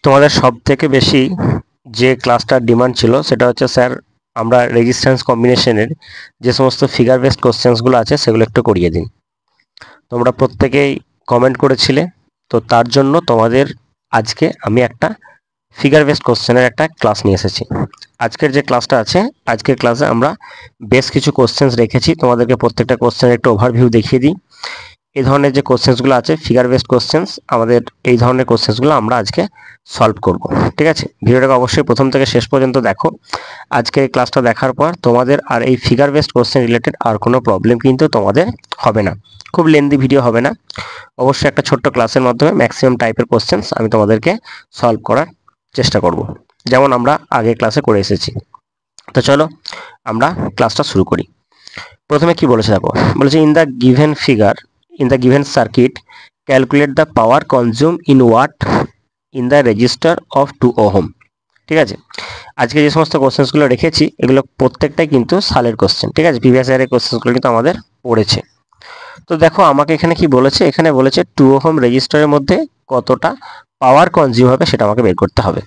তোমাদের সব থেকে বেশি যে ক্লাসটার ডিমান্ড ছিল সেটা হচ্ছে স্যার আমরা রেজিস্ট্যান্স কম্বিনেশনের যে সমস্ত ফিগার বেসড কোশ্চেন্সগুলো আছে সেগুলো একটু করিয়ে দিন। তোমরা প্রত্যেকেই কমেন্ট করেছিলে, তো তার জন্য তোমাদের আজকে আমি একটা ফিগার বেসড কোশ্চেনের একটা ক্লাস নিয়ে এসেছি। আজকের যে ক্লাসটা আছে, আজকের ক্লাসে আমরা বেশ কিছু কোশ্চেন্স রেখেছি, তোমাদেরকে প্রত্যেকটা কোশ্চেনের একটু ওভারভিউ দেখিয়ে দিই। এই ধরনের যে কোশ্চেন্সগুলো আছে ফিগার বেসড কোশ্চেন্স, আমাদের এই ধরনের কোশ্চেন্সগুলো আমরা আজকে সলভ করব। ঠিক আছে, ভিডিওটাকে অবশ্যই প্রথম থেকে শেষ পর্যন্ত দেখো। আজকে এই ক্লাসটা দেখার পর তোমাদের আর এই ফিগার বেসড কোশ্চেন রিলেটেড আর কোনো প্রবলেম কিন্তু তোমাদের হবে না। খুব লেন্দি ভিডিও হবে না, অবশ্যই একটা ছোট্ট ক্লাসের মাধ্যমে ম্যাক্সিমাম টাইপের কোশ্চেন্স আমি তোমাদেরকে সলভ করার চেষ্টা করব, যেমন আমরা আগের ক্লাসে করে এসেছি। তো চলো আমরা ক্লাসটা শুরু করি। প্রথমে কি বলেছে দেখো, বলেছে in the given figure in the given circuit calculate the power consumed in watt in the register of 2 ohm। ঠিক আছে, আজকে যে সমস্ত কোশ্চেন্সগুলো রেখেছি এগুলো প্রত্যেকটাই কিন্তু সালের কোশ্চেন। ঠিক আছে, প্রিভিয়াস ইয়ারের কোশ্চেন্সগুলো কিন্তু আমাদের পড়েছে। তো দেখো আমাকে এখানে কি বলেছে, এখানে বলেছে 2 ওহম রেজিস্টারের মধ্যে কতটা পাওয়ার কনজিউম হবে সেটা আমাকে বের করতে হবে।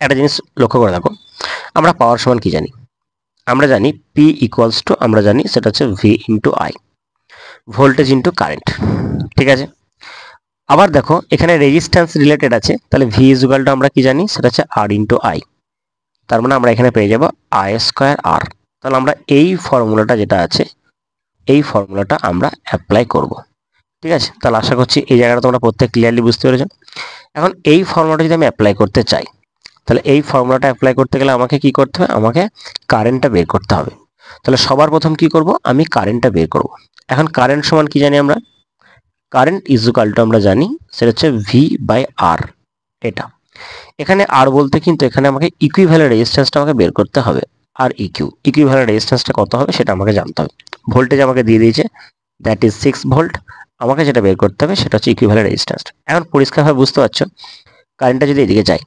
একটা জিনিস লক্ষ্য করে দেখো, আমরা পাওয়ার সমান কি জানি, আমরা জানি পি ইকুয়ালস টু, আমরা জানি সেটা হচ্ছে V into I, voltage into current. ঠিক আছে, আবার দেখো এখানে রেজিস্ট্যান্স রিলেটেড আছে, তাহলে ভি ইজুয়াল টু আমরা কি জানি সেটা হচ্ছে আর ইন্টু আই, তার মানে আমরা এখানে পেয়ে যাব আই স্কোয়ার আর। তাহলে আমরা এই ফর্মুলাটা যেটা আছে এই ফর্মুলাটা আমরা অ্যাপ্লাই করব। ঠিক আছে, তাহলে আশা করছি এই জায়গাটা তোমরা প্রত্যেক ক্লিয়ারলি বুঝতে পেরেছো। এখন এই ফর্মুলাটা যদি আমি অ্যাপ্লাই করতে চাই, তাহলে এই ফর্মুলাটা অ্যাপ্লাই করতে গেলে আমাকে কি করতে হবে, আমাকে কারেন্টটা বের করতে হবে। তাহলে সবার প্রথম কি করব, আমি কারেন্টটা বের করব। এখন কারেন্ট সমান কি জানি আমরা, কারেন্ট ইজুকাল টু আমরা জানি সেটা হচ্ছে ভি বাই আর। এটা এখানে আর বলতে কিন্তু এখানে আমাকে ইকুইভ্যালেন্ট রেজিস্ট্যান্সটা আমাকে বের করতে হবে। আর ইকুইভ্যালেন্ট রেজিস্ট্যান্সটা কত হবে সেটা আমাকে জানতে হবে। ভোল্টেজ আমাকে দিয়ে দিয়েছে, দ্যাট ইজ 6 ভোল্ট। আমাকে যেটা বের করতে হবে সেটা হচ্ছে ইকুইভ্যালেন্ট রেজিস্ট্যান্স। এখন পরিষ্কারভাবে বুঝতে পারছো, কারেন্টটা যদি এদিকে যায়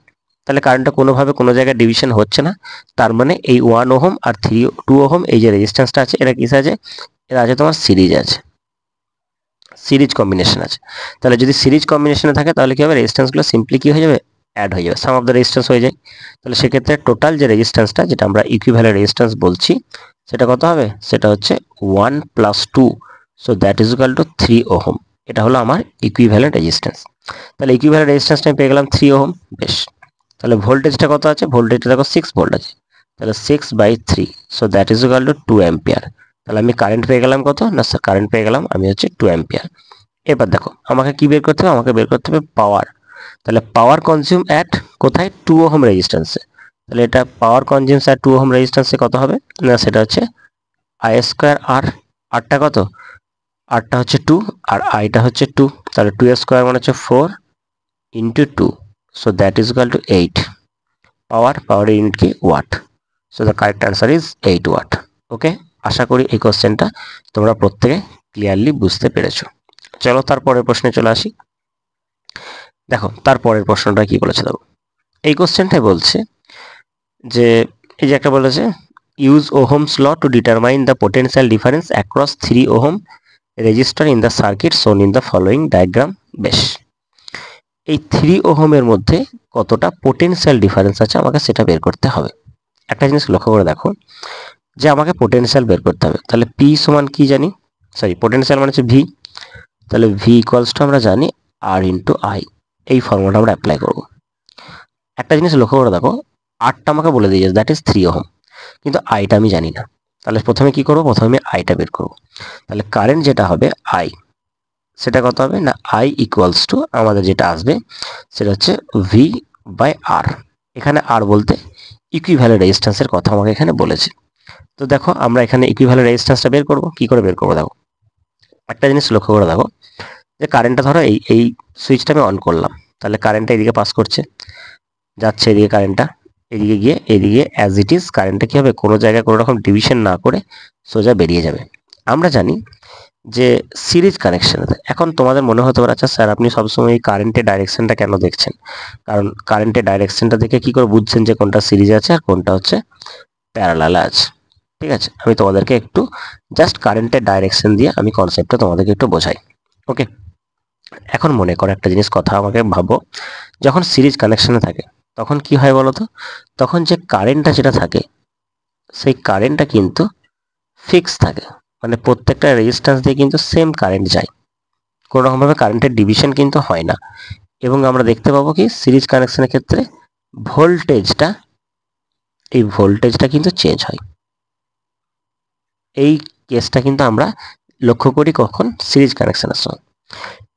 তাহলে কারেন্টটা কোনোভাবে কোনো জায়গায় ডিভিশন হচ্ছে না। তার মানে এই 1 ওহম আর 2 ওহম এই যে রেজিস্ট্যান্সটা আছে এরা কিসে আছে, এরা আছে তোমার সিরিজ আছে, সিরিজ কম্বিনেশন আছে। তাহলে যদি সিরিজ কম্বিনেশনে থাকে তাহলে কি হবে, রেজিস্ট্যান্সগুলো সিম্পলি কি হয়ে যাবে, অ্যাড হয়ে যাবে, সাম অফ দ্য রেজিস্ট্যান্স হয়ে যায়। তাহলে সেক্ষেত্রে টোটাল যে রেজিস্ট্যান্সটা যেটা আমরা ইকুইভ্যালেন্ট রেজিস্ট্যান্স বলছি সেটা কত হবে, সেটা হচ্ছে 1 plus 2, so that is equal two 3 ohm. এটা হলো আমার ইকুইভ্যালেন্ট রেজিস্ট্যান্স। তাহলে ইকুইভ্যালেন্ট রেজিস্ট্যান্সটা আমি পেয়ে গেলাম 3 ওহম। বেশ, তাহলে ভোল্টেজটা কত আছে, ভোল্টেজটা দেখো 6 ভোল্ট আছে, তাহলে 6/3, so that is equal to 2 ampere. তাহলে আমি কারেন্ট পেয়ে গেলাম কত না স্যার, কারেন্ট পেয়ে গেলাম আমি হচ্ছে 2 অ্যাম্পিয়ার। এবার দেখো আমাকে কি বের করতে হবে, আমাকে বের করতে হবে পাওয়ার। তাহলে পাওয়ার কনজিউম অ্যাট কোথায়, 2 ওহম রেজিস্ট্যান্সে। তাহলে এটা পাওয়ার কনজিউমস অ্যাট 2 ওহম রেজিস্ট্যান্সে কত হবে না, সেটা হচ্ছে আই স্কোয়ার আর। আরটা কত, আরটা হচ্ছে 2 আর আইটা হচ্ছে 2, তাহলে 2 স্কোয়ার মানে হচ্ছে 4 into 2, so that is equal to 8। পাওয়ারের ইউনিট কি, watt. So the correct answer is 8 watt. Okay, আশা করি এই কোশ্চেনটা তোমরা প্রত্যেকে ক্লিয়ারলি বুঝতে পেরেছো। চলো তারপরের প্রশ্নে চলে আসি। দেখো তারপরের প্রশ্নটা কি বলেছে দেখো, এই কোশ্চেনটাই বলছে যে এই যে একটা বলেছে use Ohm's law to determine the potential difference across 3 ohm resistor in the circuit shown in the following diagram. বেশ, এই 3 ওহমের মধ্যে কতটা পোটেনশিয়াল ডিফারেন্স আছে আমাকে সেটা বের করতে হবে। একটা জিনিস লক্ষ্য করে দেখো যে আমাকে পোটেনশিয়াল বের করতে হবে, তাহলে পি সমান কি জানি, সরি পোটেনশিয়াল মানে হচ্ছে ভি, তাহলে ভি ইকুয়ালস টু আমরা জানি আর ইন্টু আই। এই ফর্মুলাটা আমরা অ্যাপ্লাই করব। একটা জিনিস লক্ষ্য করে দেখো, আরটা আমাকে বলে দিয়েছে দ্যাট ইজ 3 ওহম, কিন্তু আইটা আমি জানি না। তাহলে প্রথমে কি করব, প্রথমে আমি আইটা বের করব। তাহলে কারেন্ট যেটা হবে আই, সেটা কত হবে না, আই ইকুয়ালস টু আমাদের যেটা আসবে সেটা হচ্ছে ভি বাই আর। এখানে আর বলতে ইকুইভ্যালেন্ট রেজিস্ট্যান্সের কথা আমাকে এখানে বলেছে। তো দেখো আমরা এখানে ইকুইভ্যালেন্ট রেজিস্ট্যান্সটা বের করব, কি করে বের করবো দেখো, একটা জিনিস লক্ষ্য করে দেখো যে কারেন্টটা ধরো এই এই সুইচটা আমি অন করলাম, তাহলে কারেন্টটা এদিকে পাস করছে, যাচ্ছে এদিকে কারেন্টটা, এদিকে গিয়ে এদিকে অ্যাজ ইট ইজ কারেন্টটা কি হবে, কোনো জায়গায় কোনো রকম ডিভিশন না করে সোজা বেরিয়ে যাবে। আমরা জানি যে সিরিজ কানেকশন। এখন তোমাদের মনে হতে পারে আচ্ছা স্যার আপনি সবসময় এই কারেন্টের ডাইরেকশনটা কেন দেখছেন, কারণ কারেন্টের ডাইরেকশনটা দেখে কি করে বুঝছেন যে কোনটা সিরিজ আছে আর কোনটা হচ্ছে প্যারালাল আছে। ঠিক আছে, আমি তোমাদেরকে একটু জাস্ট কারেন্টের ডাইরেকশন দিয়ে আমি কনসেপ্টটা তোমাদেরকে একটু বোঝাই। ওকে, এখন মনে করো একটা জিনিস, কথা আমাকে ভাবো, যখন সিরিজ কানেকশনে থাকে তখন কি হয় বলো তো? তখন যে কারেন্টটা যেটা থাকে সেই কারেন্টটা কিন্তু ফিক্স থাকে, মানে প্রত্যেকটা রেজিস্ট্যান্স দিয়ে কিন্তু সেম কারেন্ট যায়, কোনো রকমভাবে কারেন্টের ডিভিশন কিন্তু হয় না। এবং আমরা দেখতে পাবো কি সিরিজ কানেকশনের ক্ষেত্রে ভোল্টেজটা, এই ভোল্টেজটা কিন্তু চেঞ্জ হয়। এই কেসটা কিন্তু আমরা লক্ষ্য করি কখন? সিরিজ কানেকশনের সময়।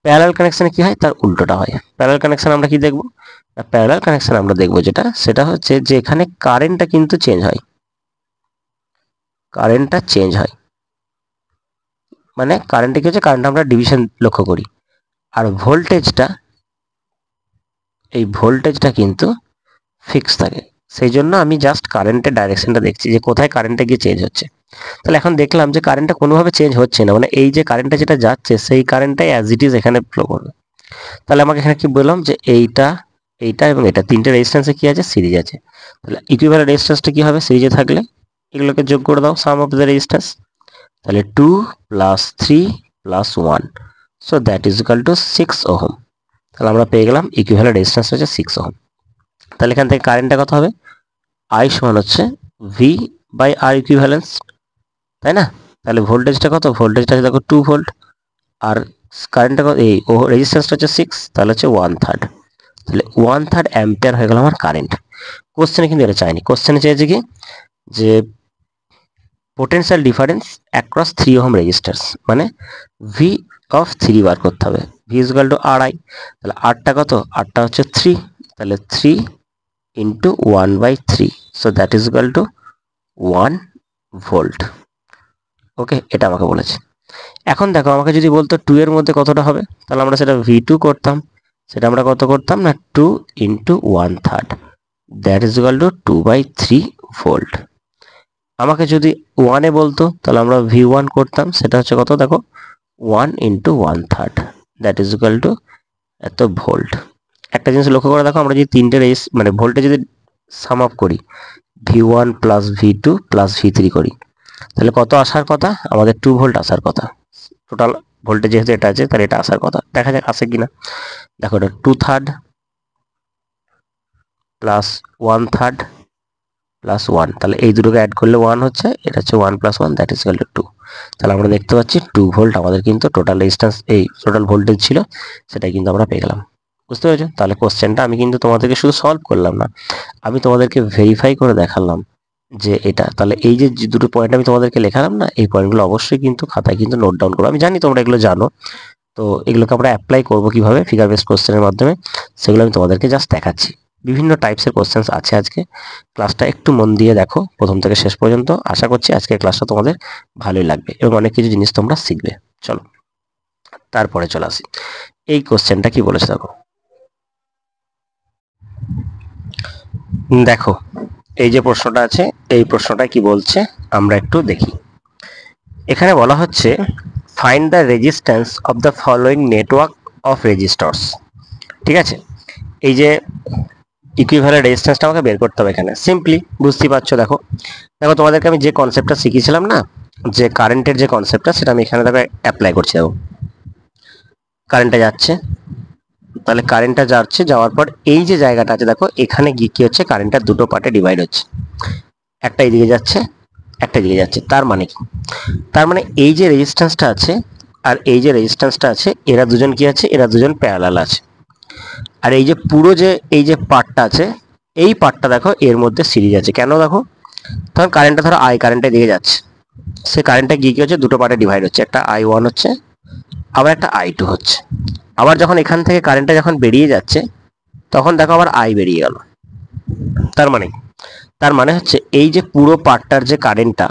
প্যারালাল কানেকশনে কি হয়? তার উল্টোটা হয়। প্যারালাল কানেকশন আমরা কি দেখব? প্যারালাল কানেকশন আমরা দেখব যেটা, সেটা হচ্ছে যে এখানে কারেন্টটা কিন্তু চেঞ্জ হয়, কারেন্টটা চেঞ্জ হয়, মানে কারেন্টে কি হচ্ছে, কারেন্ট আমরা ডিভিশন লক্ষ্য করি। আর ভোল্টেজটা, এই ভোল্টেজটা কিন্তু ফিক্স থাকে। সেই জন্য আমি জাস্ট কারেন্টের ডাইরেকশনটা দেখছি যে কোথায় কারেন্টটা গিয়ে চেঞ্জ হচ্ছে। তাহলে এখন দেখলাম যে কারেন্টটা কোনোভাবে চেঞ্জ হচ্ছে না, মানে এই যে কারেন্টটা যেটা যাচ্ছে সেই কারেন্টটাই অ্যাজ ইট ইজ এখানে ফ্লো করবে। তাহলে আমাকে এখানে কি বললাম যে এইটা, এইটা এবং এটা তিনটে রেজিস্ট্যান্সে কি আছে? সিরিজ আছে। তাহলে ইকুইভ্যালেন্ট রেজিস্ট্যান্সটা কি হবে? সিরিজে থাকলে এগুলোকে যোগ করে দাও, সাম অফ দ্য রেজিস্ট্যান্স। তাহলে 2 + 3 + 1, so that is equal two 6 ohm. তাহলে আমরা পেয়ে গেলাম ইকুইভ্যালেন্ট রেজিস্ট্যান্স হচ্ছে 6 ওহম। তাহলে এখান থেকে কারেন্টটা কত হবে? I সমান হচ্ছে V/R ইকুইভ্যালেন্স, তাই না? তাহলে ভোল্টেজটা কত? ভোল্টেজটা আছে দেখো 2 ভোল্ট, আর কারেন্টটা কত? এই রেজিস্ট্যান্সটা হচ্ছে 6, তাহলে হচ্ছে 1/3। তাহলে 1/3 অ্যাম্পিয়ার হয়ে গেল আমার কারেন্ট। কোশ্চেনে কিন্তু এটা চাইনি, কোশ্চেনে চেয়েছে কি যে potential difference across 3 ohm resistors, মানে ভি অফ 3 বার করতে হবে। V is equal to R I. তাহলে আরটা কত? আরটা হচ্ছে 3, তাহলে 3 into 1/3, so that is equal to 1 volt. Okay, এটা আমাকে বলেছে। এখন দেখো আমাকে যদি বলতো 2 এর মধ্যে কতটা হবে, তাহলে আমরা সেটা V2 করতাম। সেটা আমরা কত করতাম না, 2 into 1/3, that is equal two 2/3 volt. আমাকে যদি 1 এ বলতো তাহলে আমরা V1 করতাম, সেটা হচ্ছে কত দেখো, 1 into 1/3, that is equal two এত ভোল্ট। একটা জিনিস লক্ষ্য করে দেখো, আমরা যদি তিনটে মানে ভোল্টে যদি সাম আপ করি, V1 plus V2 plus V3 করি, তাহলে কত আসার কথা? আমাদের 2 ভোল্ট আসার কথা। টোটাল ভোল্টেজ যেহেতু এটা আছে তাহলে এটা আসার কথা, দেখা যাক আসে কিনা। দেখো এটা 2/3 প্লাস 1/3 প্লাস 1, তাহলে এই দুটোকে অ্যাড করলে 1 হচ্ছে, এটা হচ্ছে 1 + 1, দ্যাট ইজ ইকুয়াল টু 2। তাহলে আমরা দেখতে পাচ্ছি 2 ভোল্ট আমাদের কিন্তু টোটাল রেজিস্ট্যান্স, এই টোটাল ভোল্টেজ ছিল, সেটাই কিন্তু আমরা পেয়ে গেলাম। বুঝতে পেরেছো? তাহলে কোশ্চেনটা আমি কিন্তু তোমাদেরকে শুধু সলভ করলাম না, আমি তোমাদেরকে ভেরিফাই করে দেখালাম যে এটা। তাহলে এই যে দুটো পয়েন্ট আমি তোমাদেরকে লেখালাম না, এই পয়েন্টগুলো অবশ্যই কিন্তু খাতায় কিন্তু নোট ডাউন করো। আমি জানি তোমরা এগুলো জানো, তো এগুলোকে আমরা অ্যাপ্লাই করবো কিভাবে ফিগার বেস কোশ্চেনের মাধ্যমে, সেগুলো আমি তোমাদেরকে জাস্ট দেখাচ্ছি। বিভিন্ন টাইপসের কোশ্চেন্স আছে আজকে, ক্লাসটা একটু মন দিয়ে দেখো প্রথম থেকে শেষ পর্যন্ত। আশা করছি আজকের ক্লাসটা তোমাদের ভালোই লাগবে এবং অনেক কিছু জিনিস তোমরা শিখবে। চলো তারপরে চলে আসি, এই কোশ্চেনটা কি বলেছে দেখো। দেখো এই যে প্রশ্নটা আছে, এই প্রশ্নটা কি বলছে আমরা একটু দেখি। এখানে বলা হচ্ছে find the resistance of the following network of রেজিস্টরস। ঠিক আছে, এই যে ইকুইভ্যালেন্ট রেজিস্ট্যান্সটা আমাকে বের করতে হবে। এখানে সিম্পলি বুঝতেই পারছো, দেখো দেখো তোমাদেরকে আমি যে কনসেপ্টটা শিখিয়েছিলাম না, যে কারেন্টের যে কনসেপ্টটা, সেটা আমি এখানে দেখো অ্যাপ্লাই করছি। দেখো কারেন্টটা যাচ্ছে, তাহলে কারেন্টটা যাচ্ছে, যাওয়ার পর এই যে জায়গাটা আছে দেখো, এখানে গিয়ে কি হচ্ছে, কারেন্টটা দুটো পার্টে ডিভাইড হচ্ছে, একটা এইদিকে যাচ্ছে, একটা এদিকে যাচ্ছে। তার মানে কি? তার মানে এই যে রেজিস্ট্যান্সটা আছে আর এই যে রেজিস্ট্যান্সটা আছে, এরা দুজন কি আছে, এরা দুজন প্যারালাল আছে। আর এই যে পুরো যে এই যে পার্টটা আছে, এই পার্টটা দেখো এর মধ্যে সিরিজ আছে। কেন দেখো, তখন কারেন্টটা ধরো আই কারেন্টটা দিকে যাচ্ছে, সে কারেন্টটা গিয়ে কি হচ্ছে, দুটো পার্টে ডিভাইড হচ্ছে, একটা I1 হচ্ছে, আবার একটা I2 হচ্ছে। আবার যখন এখান থেকে কারেন্টটা যখন বেরিয়ে যাচ্ছে, তখন দেখো আবার I বেরিয়ে গেল। তার মানে, তার মানে হচ্ছে এই যে পুরো পার্টটার যে কারেন্টটা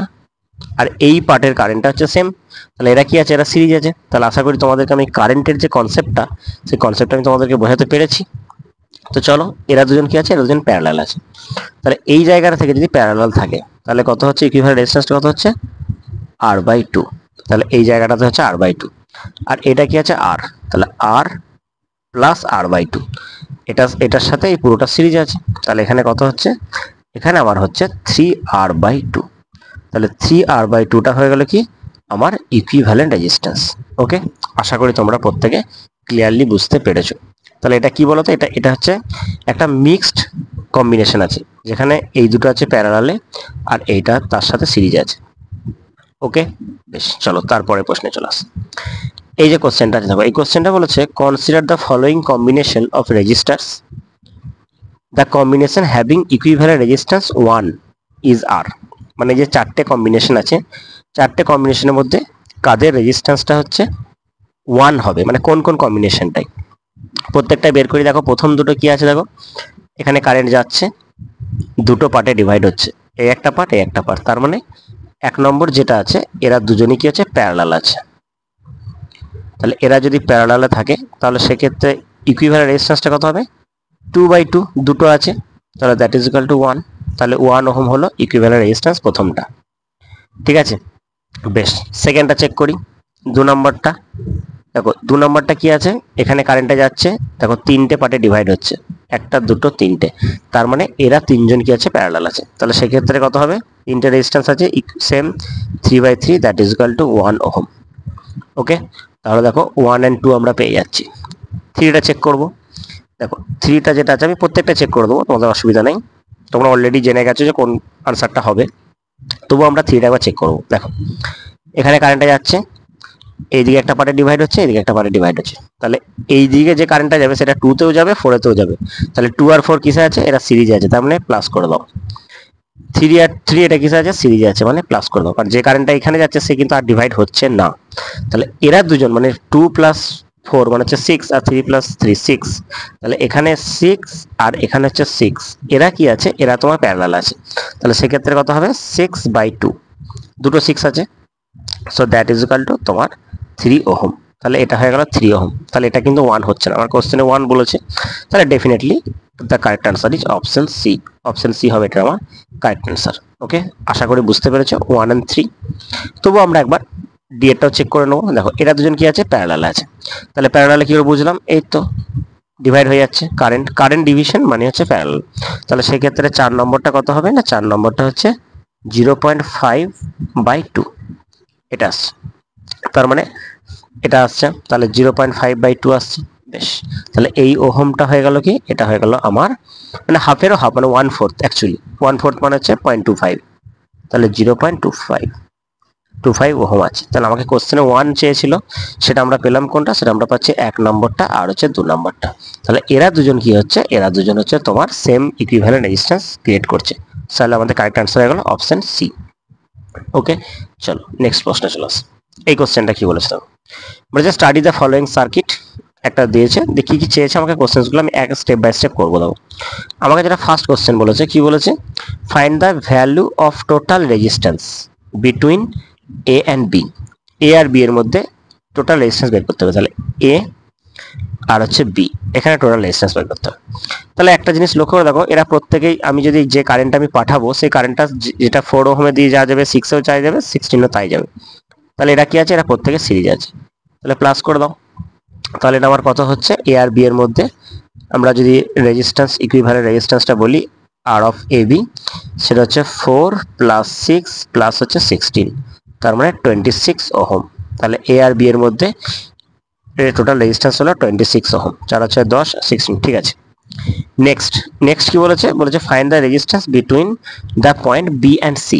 আর এই পার্টের কারেন্টটা হচ্ছে সেম। তাহলে এরা কি আছে, এরা সিরিজ আছে। তাহলে আশা করি তোমাদেরকে আমি কারেন্টের যে কনসেপ্টটা, সেই কনসেপ্টটা আমি তোমাদেরকে বোঝাতে পেরেছি। তো চলো, এরা দুজন কি আছে, এরা দুজন প্যারালাল আছে। তাহলে এই জায়গাটা থেকে যদি প্যারালাল থাকে, তাহলে কত হচ্ছে, ইকুইভ্যালেন্ট রেজিস্ট্যান্সটা কত হচ্ছে, R/2। তাহলে এই জায়গাটাতে হচ্ছে R/2, আর এটা কি আছে, R, তাহলে R প্লাস R/2, এটার সাথে এই পুরোটা সিরিজ আছে। তাহলে এখানে কত হচ্ছে, এখানে আমার হচ্ছে 3R/2। তাহলে 3R/2টা হয়ে গেল কি আমার ইকুইভ্যালেন্ট রেজিস্ট্যান্স। ওকে, আশা করি তোমরা প্রত্যেকে ক্লিয়ারলি বুঝতে পেরেছো। তাহলে এটা কি বলতো, এটা হচ্ছে একটা মিক্সড কম্বিনেশন আছে, যেখানে এই দুটো আছে প্যারালালে আর এইটা তার সাথে সিরিজ আছে। ওকে, বেশ, চলো তারপরে প্রশ্নে চলে আসি। এই যে কোশ্চেনটা আছে দেখো, এই কোশ্চেনটা বলেছে consider the following combination of resistors, the combination having equivalent resistance 1 is R. মানে যে চারটে কম্বিনেশন আছে, চারটে কম্বিনেশনের মধ্যে কাদের রেজিস্ট্যান্সটা হচ্ছে 1 হবে, মানে কোন কোন কম্বিনেশনটাই। প্রত্যেকটা বের করে দেখো। প্রথম দুটো কি আছে দেখো, এখানে কারেন্ট যাচ্ছে, দুটো পার্টে ডিভাইড হচ্ছে, এই একটা পার্ট এই একটা পার্ট, তার মানে 1 নম্বর যেটা আছে এরা দুজনই কি আছে, প্যারালাল আছে। তাহলে এরা যদি প্যারালালে থাকে তাহলে সেক্ষেত্রে ইকুইভ্যালেন্ট রেজিস্ট্যান্সটা কত হবে, 2/2, দুটো আছে, তাহলে দ্যাট ইজ ইকুয়াল টু 1। তাহলে 1 ওহম হলো ইকুইভ্যালেন্ট রেজিস্ট্যান্স প্রথমটা। ঠিক আছে, বেশ, সেকেন্ডটা চেক করি, 2 নম্বরটা। দেখো 2 নম্বরটা কি আছে, এখানে কারেন্টটা যাচ্ছে, দেখো তিনটে পার্টে ডিভাইড হচ্ছে, একটা দুটো তিনটে, তার মানে এরা তিনজন কি আছে, প্যারালাল আছে। তাহলে সেক্ষেত্রে কত হবে, তিনটে রেজিস্ট্যান্স আছে same, 3/3, that is equal to 1 ohm. Okay, তাহলে দেখো 1 and 2 আমরা পেয়ে যাচ্ছি। 3টা চেক করব। দেখো 3টা যেটা আছে আমি প্রত্যেকটা চেক করে দেবো, তোমাদের অসুবিধা নেই, তোমরা অলরেডি জেনে গেছো যে কোন আনসারটা হবে, তবু আমরা 3টা একবার চেক করবো। দেখো এখানে কারেন্টটা যাচ্ছে, এইদিকে একটা পার্টে ডিভাইড হচ্ছে, এইদিকে একটা পার্টে ডিভাইড হচ্ছে, তাহলে এই দিকে যে কারেন্টটা যাবে সেটা 2তেও যাবে 4তেও যাবে, তাহলে 2 আর 4 কিসে আছে, এরা সিরিজে আছে, তার মানে প্লাস করে দাও। 3 আর 3 এটা কিসে আছে, সিরিজে আছে, মানে প্লাস করে দাও, কারণ যে কারেন্টটা এখানে যাচ্ছে সে কিন্তু আর ডিভাইড হচ্ছে না। তাহলে এরা দুজন মানে 2 + 4 মানে হচ্ছে 6, আর 3 + 3 6, তাহলে এখানে 6 আর এখানে হচ্ছে 6, এরা কি আছে, এরা তোমার প্যারালাল আছে। তাহলে সেক্ষেত্রে কত হবে, 6/2, দুটো 6 আছে, so that is equal two তোমার 3 ওহম। তাহলে এটা হয়ে গেল 3 ওহম। তাহলে এটা কিন্তু 1 হচ্ছে না, আমার কোশ্চেনে 1 বলেছে, তাহলে definitely the correct answer is option C. Option C হবে এটা আমার কারেক্ট আনসার। ওকে, আশা করি বুঝতে পেরেছো 1 and 3। তবু আমরা একবার ডি এরটাও চেক করে নেবো। দেখো এরা দুজন কি আছে, প্যারালাল আছে। তাহলে প্যারালালে কি করে বুঝলাম, এই তো ডিভাইড হয়ে যাচ্ছে, কারেন্ট ডিভিশন মানে হচ্ছে প্যারালাল। তাহলে সেক্ষেত্রে 4 নম্বরটা কত হবে না, 4 নম্বরটা হচ্ছে 0.5/2, এটা আসছে, তার মানে এটা আসছে, তাহলে 0.5/2 আসছে। বেশ, তাহলে এই ওহমটা হয়ে গেল কি, এটা হয়ে গেল আমার মানে হাফেরও হাফ, মানে 1/4, অ্যাকচুয়ালি 1/4 মানে হচ্ছে 0.25, তাহলে 0.25 ওহম আছে। তাহলে আমাকে কোশ্চেনে 1 চেয়েছিল, সেটা আমরা পেলাম কোনটা, সেটা আমরা পাচ্ছি 1 নম্বরটা আর হচ্ছে 2 নম্বরটা। তাহলে এরা দুজন কি হচ্ছে, এরা দুজন হচ্ছে তোমার সেম ইকুইভ্যালেন্ট রেজিস্ট্যান্স ক্রিয়েট করছে। তাহলে আমাদের কারেক্ট আনসার হয়ে গেল অপশন সি। ওকে, চলো নেক্সট প্রশ্নে চলে আসি। এই কোশ্চেনটা কি বলেছে, বলেছে স্টাডি দ্য ফলোয়িং সার্কিট, একটা দিয়েছে, দেখি কি চেয়েছে আমাকে, কোশ্চেনগুলো আমি এক স্টেপ বাই স্টেপ করবো। দাও আমাকে যেটা ফার্স্ট কোশ্চেন বলেছে, কি বলেছে, find the value of total resistance between A and B. A আর বি এর মধ্যে টোটাল রেজিস্ট্যান্স বের করতে হবে। তাহলে এ আর হচ্ছে বি, এখানে টোটাল রেজিস্ট্যান্স বের করতে হবে। তাহলে একটা জিনিস লক্ষ্য করে দেখো, এরা প্রত্যেকেই, আমি যদি যে কারেন্টটা আমি পাঠাবো সেই কারেন্টটা যেটা 4 ওহমে দিয়ে যা যাবে 6এও চাই যাবে, 16ও তাই যাবে। তাহলে এরা কি আছে, এরা প্রত্যেকে সিরিজ আছে, তাহলে প্লাস করে দাও। তাহলে এটা আমার কত হচ্ছে, এ আর বি এর মধ্যে আমরা যদি রেজিস্ট্যান্স ইকুইভ্যালেন্ট রেজিস্ট্যান্সটা বলি আর অফ এ বি, সেটা হচ্ছে 4 + 6 প্লাস হচ্ছে 16, তার মানে 26 ওহম। তাহলে এ আর বি এর মধ্যে টোটাল রেজিস্ট্যান্স হলো 26 ওহম, 4 হচ্ছে 10, 16, ঠিক আছে। নেক্সট কি বলেছে, বলেছে find the resistance between the point B and C.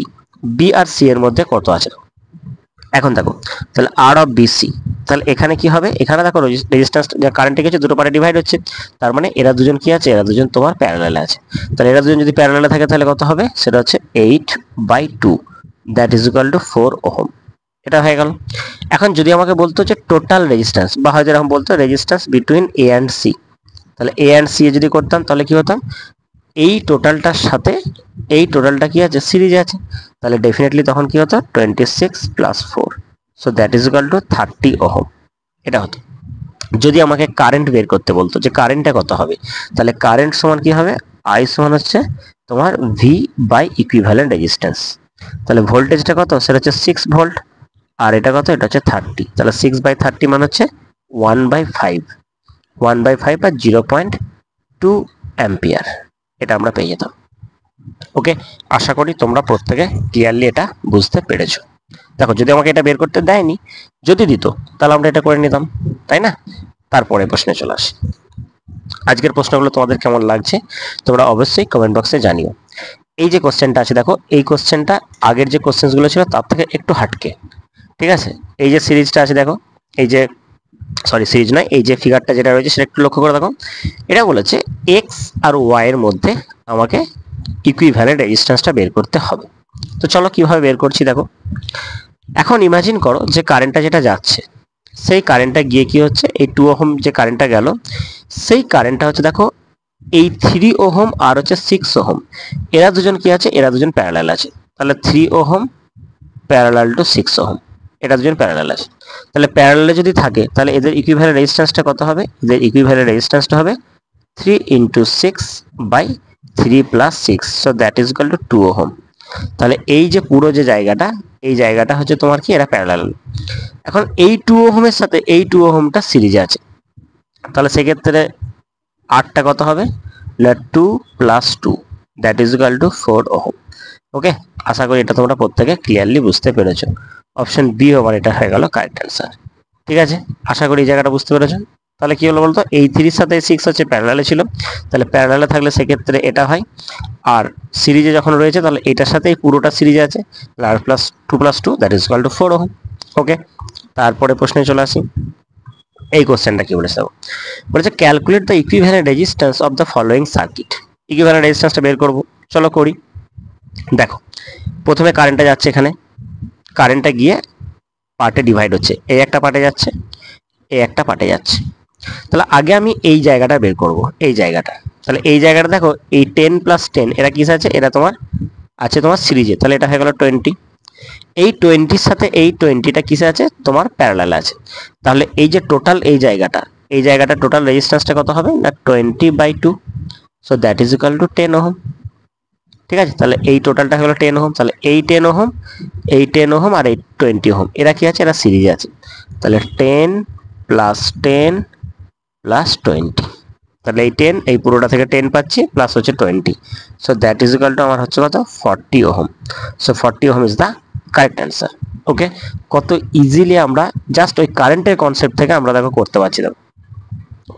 B আর সি এর মধ্যে কত আছে, এখন দেখো তাহলে আর অফ বিসি, তাহলে এখানে কি হবে, এখানে দেখো রেজিস্ট্যান্স কারেন্টে গেছে, দুটো পার্টে ডিভাইড হচ্ছে, তার মানে এরা দুজন কি আছে, এরা দুজন তোমার প্যারালালে আছে। তাহলে এরা দুজন যদি প্যারালালে থাকে তাহলে কত হবে, সেটা হচ্ছে 8/2, that is equal to 4 ohm. এটা হয়ে গেল। এখন যদি আমাকে বলতো যে টোটাল রেজিস্ট্যান্স, বা হয়তো এরকম বলতো resistance between A and C, তাহলে এ অ্যান্ড সি যদি করতাম তাহলে কি হতাম, এই টোটালটার সাথে এই টোটালটা কি আছে, সিরিজ আছে, তাহলে ডেফিনেটলি তখন কি হতো 26 + 4, so that is equal two 30 ohm, এটা হতো। যদি আমাকে কারেন্ট বের করতে বলতো যে কারেন্টটা কত হবে, তাহলে কারেন্ট সমান কি হবে, আই সমান হচ্ছে তোমার ভি বাই ইকুইভ্যালেন্ট রেজিস্ট্যান্স। তাহলে ভোল্টেজটা কত, সেটা হচ্ছে 6 ভোল্ট, আর এটা কত, এটা হচ্ছে 30, তাহলে 6/30 মানে হচ্ছে 1/5, 1/5 বা 0.2 অ্যাম্পিয়ার, এটা আমরা পেয়ে যেতাম। ওকে, আশা করি তোমরা প্রত্যেকে ক্লিয়ারলি এটা বুঝতে পেরেছো। দেখো যদি আমাকে এটা বের করতে দেয়নি, যদি দিত তাহলে আমরা এটা করে নিতাম, তাই না। তারপরে প্রশ্নে চলে আসি। আজকের প্রশ্নগুলো তোমাদের কেমন লাগছে তোমরা অবশ্যই কমেন্ট বক্সে জানিও। এই যে কোশ্চেনটা আছে দেখো, এই কোশ্চেনটা আগের যে কোশ্চেনগুলো ছিল তার থেকে একটু হাটকে, ঠিক আছে। এই যে সিরিজটা আছে দেখো, এই যে সিরিজ নয়, এই যে ফিগারটা যেটা রয়েছে সেটা একটু লক্ষ্য করে দেখো। এটা বলেছে এক্স আর ওয়াই এর মধ্যে আমাকে ইকুইভ্যালেন্ট রেজিস্ট্যান্সটা বের করতে হবে। তো চলো কিভাবে বের করছি দেখো। এখন ইমাজিন করো যে কারেন্টটা যেটা যাচ্ছে, সেই কারেন্টটা গিয়ে কি হচ্ছে, এই 2 ওহম যে কারেন্টটা গেল, সেই কারেন্টটা হচ্ছে দেখো এই 3 ওহম আর হচ্ছে 6 ওহম, এরা দুজন কি আছে, এরা দুজন প্যারালাল আছে। তাহলে 3 ওহম প্যারালাল টু 6 ওহম, এটা দুজন প্যারালাল আছে। তাহলে প্যারালালে যদি থাকে তাহলে এদের ইকুইভ্যালেন্ট রেজিস্ট্যান্সটা কত হবে, এদের ইকুইভ্যালেন্ট রেজিস্ট্যান্সটা হবে 3 into 6 by 3 plus 6, so that is equal to 2 ohm. তাহলে এই যে পুরো যে জায়গাটা, এই জায়গাটা হচ্ছে তোমার কি, এরা প্যারালাল। এখন এই 2 ওহমের সাথে এই 2 ওহমটা সিরিজে আছে, তাহলে সেক্ষেত্রে আরটা কত হবে না 2 plus 2, that is equal to 4 ohm. Okay, আশা করি এটা তোমরা প্রত্যেকে ক্লিয়ারলি বুঝতে পেরেছো। অপশন বি ওভার এটা হয়ে গেল কারেক্ট অ্যান্সার। ঠিক আছে, আশা করি এই জায়গাটা বুঝতে পেরেছো। তাহলে কি হলো বলতো, এই 3 সাথে 6 হচ্ছে প্যারালালে ছিল, তাহলে প্যারালালে থাকলে সেক্ষেত্রে এটা হয়, আর সিরিজে যখন রয়েছে তাহলে এটার সাথে পুরোটা সিরিজে আছে, R plus 2 plus 2 that is equal to 4 ohm. Okay, তারপরে প্রশ্নে চলে আসি। এই কোশ্চেনটা কি বলেছে দেখো, বলেছে calculate the equivalent resistance of the following circuit. Equivalent রেজিস্ট্যান্সটা বের করব, চলো করি। দেখো প্রথমে কারেন্টটা যাচ্ছে, এখানে কারেন্টটা গিয়ে পার্টে ডিভাইড হচ্ছে, এই একটা পার্টে যাচ্ছে, এই একটা পার্টে যাচ্ছে। তাহলে আগে আমি এই জায়গাটা বের করব, এই জায়গাটা। তাহলে এই জায়গাটা দেখো, এই 10 প্লাস 10 এরা কিসে আছে, এরা তোমার আছে তোমার সিরিজে, তাহলে এটা হয়ে গেল 20। এই 20-র সাথে এই 20টা কিসে আছে, তোমার প্যারালাল আছে। তাহলে এই যে টোটাল এই জায়গাটা টোটাল রেজিস্ট্যান্সটা কত হবে না 20/2, so that is equal two 10 ohm. ঠিক আছে, তাহলে এই টোটালটা হলো 10 ওহম। তাহলে এই 10 ওহম, এই 10 ওহম আর এই 20 ওহম এরা কি আছে, এরা সিরিজে আছে। তাহলে 10 প্লাস 10 প্লাস 20, তাহলে এই 10 এই পুরোটা থেকে 10 পাচ্ছি প্লাস হচ্ছে 20, so that is equal to আমার হচ্ছে কত 40 ohm. So 40 ohm is the correct answer. Okay, কত ইজিলি আমরা জাস্ট ওই কারেন্টের কনসেপ্ট থেকে আমরা দেখো করতে পারছি দেখো।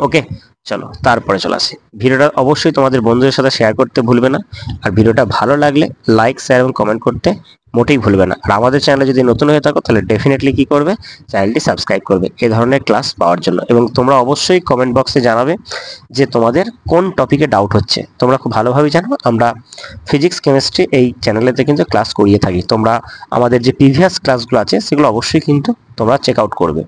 ওকে, চলো তারপরে চলে আসি। ভিডিওটা অবশ্যই তোমাদের বন্ধুদের সাথে শেয়ার করতে ভুলবে না, আর ভিডিওটা ভালো লাগলে লাইক শেয়ার এবং কমেন্ট করতে মোটেই ভুলবে না। আর আমাদের চ্যানেলে যদি নতুন হয়ে থাকো তাহলে ডেফিনেটলি কি করবে, চ্যানেলটি সাবস্ক্রাইব করবে এই ধরনের ক্লাস পাওয়ার জন্য। এবং তোমরা অবশ্যই কমেন্ট বক্সে জানাবে যে তোমাদের কোন টপিকে ডাউট হচ্ছে। তোমরা খুব ভালোভাবেই জানো আমরা ফিজিক্স কেমিস্ট্রি এই চ্যানেলেতে কিন্তু ক্লাস করিয়ে থাকি। তোমরা আমাদের যে প্রিভিয়াস ক্লাসগুলো আছে সেগুলো অবশ্যই কিন্তু তোমরা চেক আউট করবে,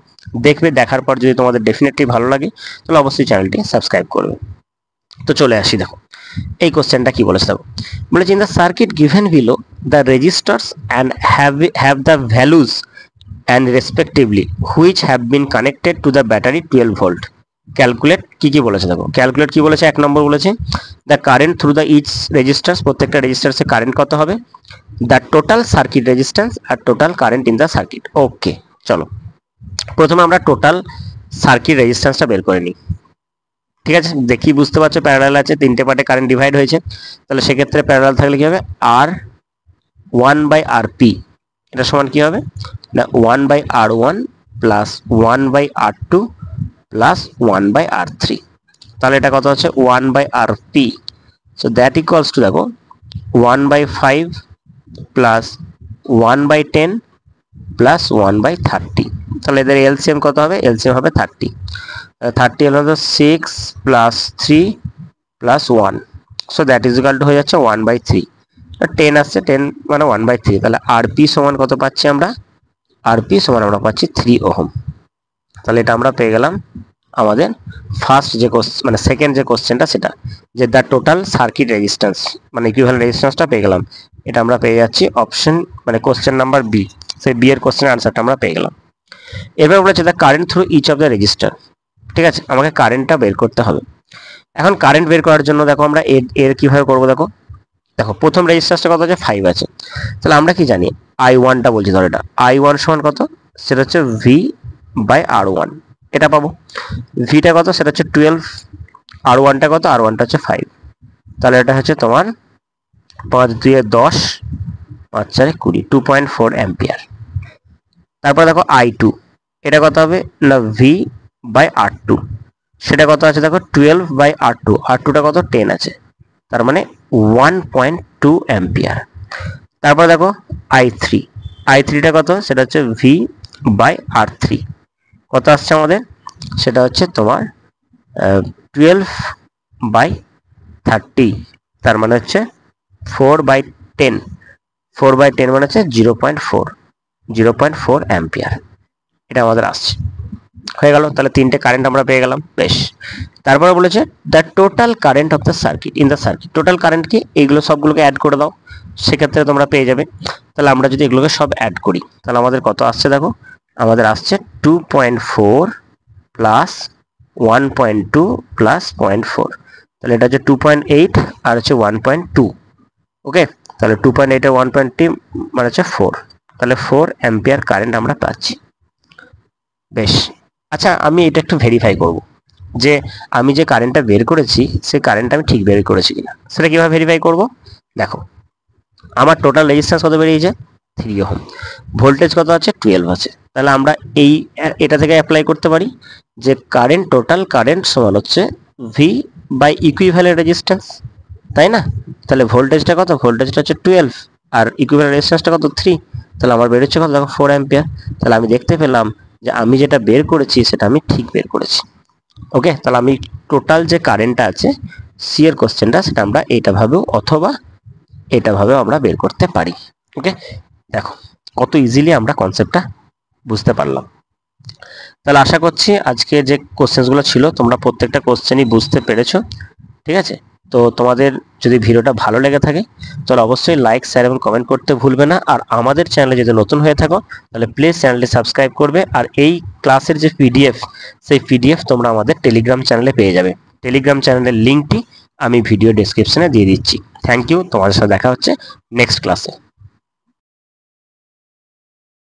দেখবে। দেখার পর যদি তোমাদের ডেফিনেটলি ভালো লাগে তাহলে অবশ্যই চ্যানেলটি সাবস্ক্রাইব করবে। তো চলে আসি দেখো, এই কোশ্চেনটা কি বলেছে দেখো, বলেছে in the circuit given below the resistors and have the values and respectively which have been connected to the battery 12 volt. Calculate কি বলেছে দেখো, ক্যালকুলেট কি বলেছে, 1 নম্বর বলেছে the current through the each resistors, প্রত্যেকটা রেজিস্টার্সে কারেন্ট কত হবে, দ্য টোটাল সার্কিট রেজিস্ট্যান্স আর total current in the circuit. Okay, চলো প্রথমে আমরা টোটাল সার্কিট রেজিস্ট্যান্সটা বের করে নিই। ঠিক আছে, দেখি বুঝতে পারছো প্যারালাল আছে, 3টে পার্টে কারেন্ট ডিভাইড হয়েছে, তাহলে সেক্ষেত্রে প্যারালাল থাকলে কি হবে, আর 1/RP এটা সমান কি হবে না 1/R1 plus 1/R2 plus 1/R3, তাহলে এটা কত হচ্ছে 1/RP। So that equals to দেখো 1/5 প্লাস 1/10 প্লাস 1/30, তাহলে এদের এলসিএম কত হবে, এলসিএম হবে 30। 30 হলো 6 plus 3 plus 1, so that is equal two হয়ে যাচ্ছে 1/3। 10 আসছে, 10 মানে 1/3, তাহলে আরপি সমান কত পাচ্ছি আমরা, আরপি সমান আমরা পাচ্ছি 3 ওহম। তাহলে এটা আমরা পেয়ে গেলাম আমাদের ফার্স্ট যে মানে সেকেন্ড যে কোশ্চেনটা, সেটা যে দ্য টোটাল সার্কিট রেজিস্ট্যান্স মানে ইকুইভ্যালেন্ট রেজিস্ট্যান্সটা পেয়ে গেলাম। এটা আমরা পেয়ে যাচ্ছি অপশন মানে কোশ্চেন নাম্বার বি, সেই বি এর কোশ্চেনের আনসারটা আমরা পেয়ে গেলাম। এবার বলেছে the current through each of the resistor. ঠিক আছে, আমাকে কারেন্টটা বের করতে হবে। এখন কারেন্ট বের করার জন্য দেখো আমরা এর কিভাবে করবো দেখো, দেখো প্রথম রেজিস্ট্যান্সটা কত আছে 5 আছে, তাহলে আমরা কি জানি I1টা বলছি, ধর এটা I1 সমান কত, সেটা হচ্ছে V/R1, এটা পাবো। ভিটা কত, সেটা হচ্ছে 12, R1টা কত, R1টা হচ্ছে 5, তাহলে এটা হচ্ছে তোমার 5 2 10 5 4 20 2.4 অ্যাম্পিয়ার। তারপর দেখো I2 এটা কত হবে না V/R2, সেটা কত আছে দেখো 12/R2, R2টা কত 10 আছে, তার মানে 1.2 অ্যাম্পিয়ার। তারপর দেখো I3, I3টা কত, সেটা হচ্ছে V/R3, কত আসছে আমাদের, সেটা হচ্ছে তোমার 12/30, তার মানে হচ্ছে 4/10, 4/10 মানে হচ্ছে 0.4 অ্যাম্পিয়ার, এটা আমাদের আসছে। হয়ে গেল, তাহলে তিনটে কারেন্ট আমরা পেয়ে গেলাম। বেশ, তারপরে বলেছে the total current of the circuit in the circuit, total current কি, এইগুলো সবগুলোকে অ্যাড করে দাও, সেক্ষেত্রে তোমরা পেয়ে যাবে। তাহলে আমরা যদি এগুলোকে সব অ্যাড করি তাহলে আমাদের কত আসছে দেখো, আমাদের আসছে 2.4 প্লাস 1.2 প্লাস 0.4, তাহলে এটা হচ্ছে 2.8 আর হচ্ছে 1.2। ওকে, তাহলে 2.8 আর 1.2 মানে হচ্ছে 4, তাহলে 4 অ্যাম্পিয়ার কারেন্ট আমরা পাচ্ছি। বেশ, আচ্ছা আমি এটা একটু ভেরিফাই করব যে আমি যে কারেন্টটা বের করেছি সেই কারেন্টটা আমি ঠিক বের করেছি কিনা। সেটা কিভাবে ভেরিফাই করব, দেখো আমার টোটাল রেজিস্ট্যান্স কত বেরিয়েছে 3 ওহম, ভোল্টেজ কত আছে 12 আছে, তাহলে আমরা এটা থেকে অ্যাপ্লাই করতে পারি যে কারেন্ট, টোটাল কারেন্ট সমান হচ্ছে ভি বাই ইকুইভ্যালেন্ট রেজিস্ট্যান্স, তাই না। তাহলে ভোল্টেজটা কত, ভোল্টেজটা হচ্ছে 12 আর ইকুইভ্যালেন্ট রেজিস্ট্যান্সটা কত 3, তাহলে আমার বেরোচ্ছে কত দেখো 4 অ্যাম্পিয়ার। তাহলে আমি দেখতে পেলাম যে আমি যেটা বের করেছি সেটা আমি ঠিক বের করেছি। ওকে, তাহলে আমি টোটাল যে কারেন্টটা আছে সি এর কোশ্চেনটা সেটা আমরা এটা ভাবেও অথবা এটা ভাবেও আমরা বের করতে পারি। ওকে, দেখো কত ইজিলি আমরা কনসেপ্টটা বুঝতে পারলাম। তাহলে আশা করছি আজকে যে কোশ্চেনগুলো ছিল তোমরা প্রত্যেকটা কোশ্চেনই বুঝতে পেরেছো। ঠিক আছে, তো তোমাদের যদি ভিডিওটা ভালো লেগে থাকে তাহলে অবশ্যই লাইক, শেয়ার এবং কমেন্ট করতে ভুলবে না। আর আমাদের চ্যানেলে যদি নতুন হয়ে থাকো তাহলে প্লিজ চ্যানেলটি সাবস্ক্রাইব করবে। আর এই ক্লাসের যে পিডিএফ, সেই পিডিএফ তোমরা আমাদের টেলিগ্রাম চ্যানেলে পেয়ে যাবে। টেলিগ্রাম চ্যানেলের লিঙ্কটি আমি ভিডিও ডেসক্রিপশনে দিয়ে দিচ্ছি। থ্যাংক ইউ, তোমাদের সাথে দেখা হচ্ছে নেক্সট ক্লাসে।